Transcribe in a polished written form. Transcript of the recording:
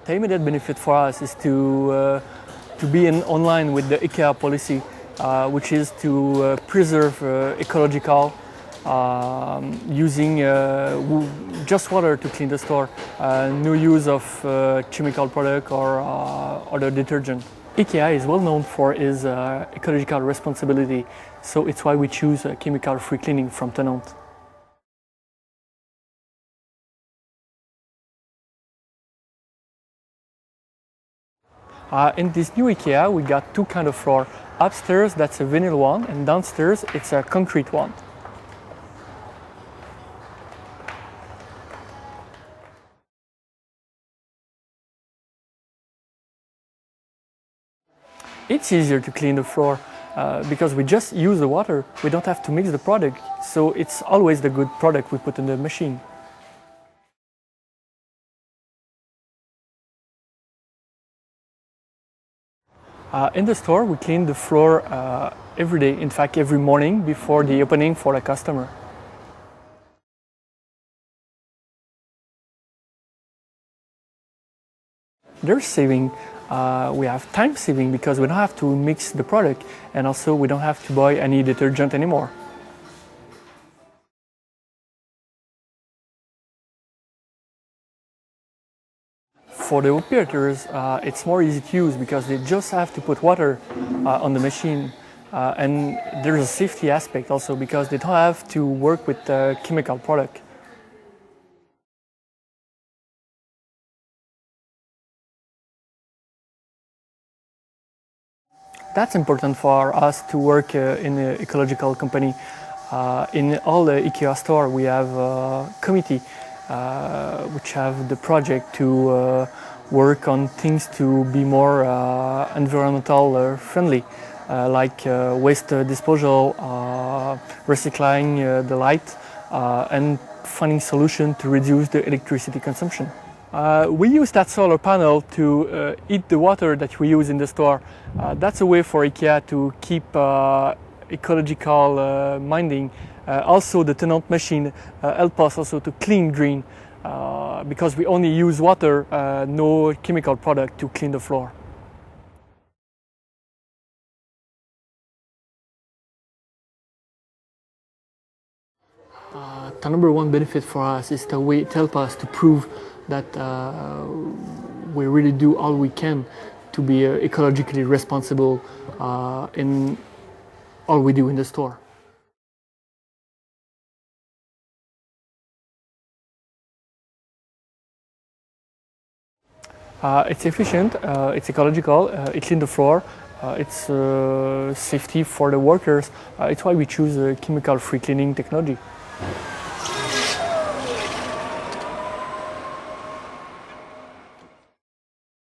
The immediate benefit for us is to be in online with the IKEA policy, which is to preserve ecological, using just water to clean the store, no use of chemical product or other detergent. IKEA is well known for its ecological responsibility, so it's why we choose chemical-free cleaning from Tennant. In this new IKEA, we got two kinds of floor. Upstairs, that's a vinyl one, and downstairs, it's a concrete one. It's easier to clean the floor because we just use the water. We don't have to mix the product, so it's always the good product we put in the machine. In the store, we clean the floor every day, in fact every morning before the opening for the customer. There's saving. We have time saving because we don't have to mix the product, and also we don't have to buy any detergent anymore. For the operators, it's more easy to use because they just have to put water on the machine. And there's a safety aspect also because they don't have to work with chemical product. That's important for us to work in an ecological company. In all the IKEA store, we have a committee which have the project to work on things to be more environmental friendly, like waste disposal, recycling the light, and finding solutions to reduce the electricity consumption. We use that solar panel to heat the water that we use in the store. That's a way for IKEA to keep ecological minding. Also, the Tennant machine help us also to clean green because we only use water, no chemical product to clean the floor. The number one benefit for us is the way it helps us to prove that we really do all we can to be ecologically responsible in all we do in the store. It's efficient, it's ecological, it cleans the floor, it's safety for the workers. It's why we choose chemical-free cleaning technology.